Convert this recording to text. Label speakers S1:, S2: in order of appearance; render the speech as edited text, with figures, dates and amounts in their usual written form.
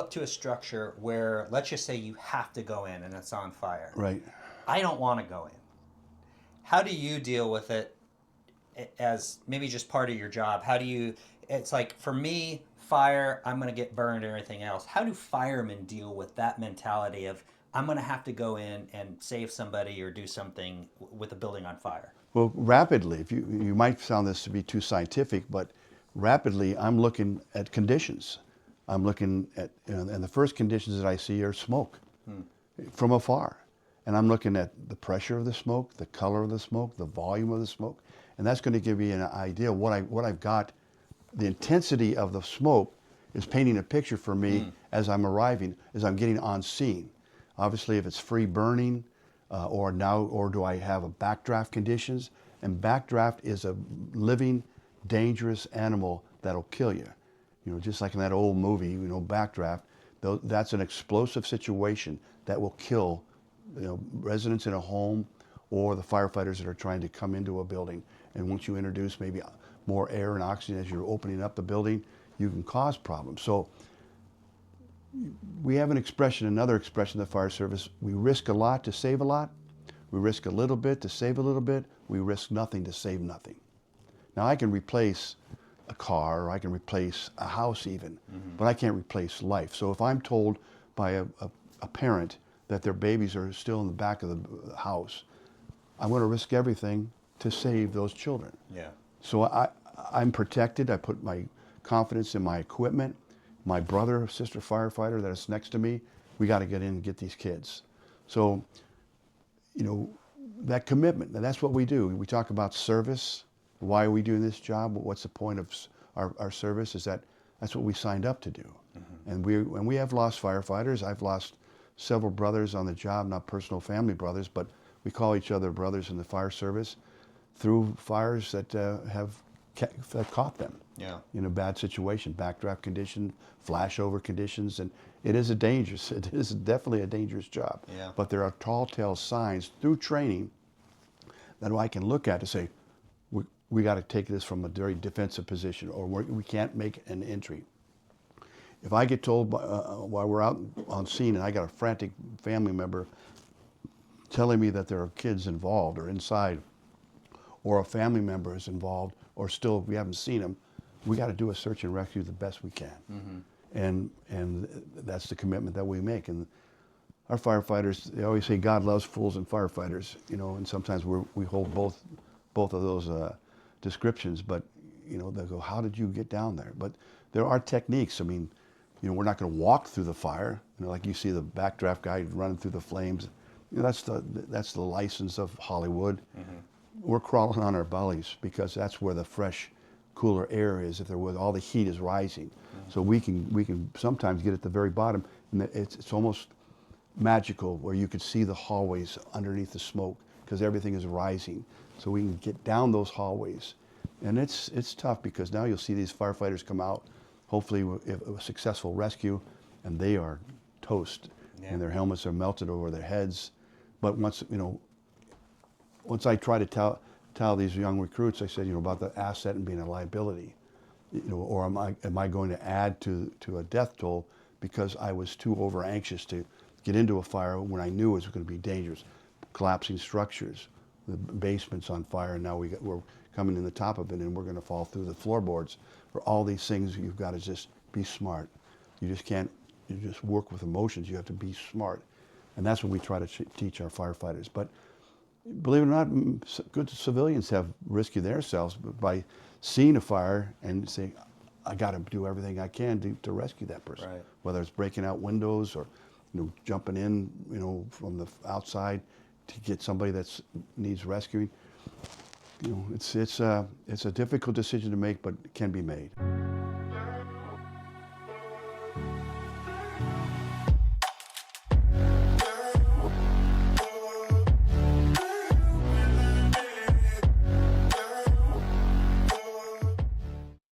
S1: up to a structure where, let's just say you have to go in and it's on fire.
S2: Right.
S1: I don't want to go in. How do you deal with it as maybe just part of your job? How do you, it's like for me, fire, I'm going to get burned and everything else. How do firemen deal with that mentality of, I'm going to have to go in and save somebody or do something with a building on fire?
S2: Well, rapidly, if you might found this to be too scientific, but rapidly, I'm looking at conditions. I'm looking at, and the first conditions that I see are smoke from afar. And I'm looking at the pressure of the smoke, the color of the smoke, the volume of the smoke. And that's going to give you an idea of what I've got. The intensity of the smoke is painting a picture for me as I'm arriving, as I'm getting on scene. Obviously, if it's free burning, or do I have a backdraft conditions? And backdraft is a living, dangerous animal that'll kill you. You know, just like in that old movie, you know, Backdraft. That's an explosive situation that will kill, you know, residents in a home or the firefighters that are trying to come into a building. And once you introduce maybe more air and oxygen as you're opening up the building, you can cause problems. So we have another expression in the fire service. We risk a lot to save a lot. We risk a little bit to save a little bit. We risk nothing to save nothing. Now I can replace a car, or I can replace a house even, but I can't replace life. So if I'm told by a parent that their babies are still in the back of the house, I'm going to risk everything to save those children.
S1: Yeah.
S2: So I'm protected. I put my confidence in my equipment. My brother, sister firefighter that is next to me, we got to get in and get these kids. So, you know, that commitment, and that's what we do. We talk about service. Why are we doing this job? What's the point of our service? Is that's what we signed up to do. And we have lost firefighters. I've lost several brothers on the job, not personal family brothers, but we call each other brothers in the fire service through fires that that caught them in a bad situation, backdraft condition, flashover conditions, and it is definitely a dangerous job.
S1: Yeah.
S2: But there are tall tale signs through training that I can look at to say, we got to take this from a very defensive position, or we can't make an entry. If I get told while we're out on scene and I got a frantic family member telling me that there are kids involved or inside, or a family member is involved, or still we haven't seen them, we got to do a search and rescue the best we can. And that's the commitment that we make. And our firefighters, they always say God loves fools and firefighters, you know, and sometimes we hold both of those descriptions, but you know, they go, how did you get down there? But there are techniques. I mean, you know, we're not going to walk through the fire, you know, like you see the backdraft guy running through the flames. You know, that's the license of Hollywood. We're crawling on our bellies because that's where the fresh, cooler air is. If there was, all the heat is rising, so we can sometimes get at the very bottom, and it's almost magical where you could see the hallways underneath the smoke because everything is rising. So we can get down those hallways, and it's tough because now you'll see these firefighters come out, hopefully with a successful rescue, and they are toast, and their helmets are melted over their heads. But once I try to tell these young recruits, I said, you know, about the asset and being a liability, you know, or am I going to add to a death toll because I was too over anxious to get into a fire when I knew it was going to be dangerous, collapsing structures, the basement's on fire, and now we're coming in the top of it, and we're going to fall through the floorboards. For all these things, you've got to just be smart. You just can't. You just work with emotions. You have to be smart, and that's what we try to teach our firefighters. But believe it or not, good civilians have rescued themselves by seeing a fire and saying, I got to do everything I can to rescue that person.
S1: Right.
S2: Whether it's breaking out windows or, you know, jumping in, you know, from the outside to get somebody that needs rescuing. You know, it's a difficult decision to make, but it can be made.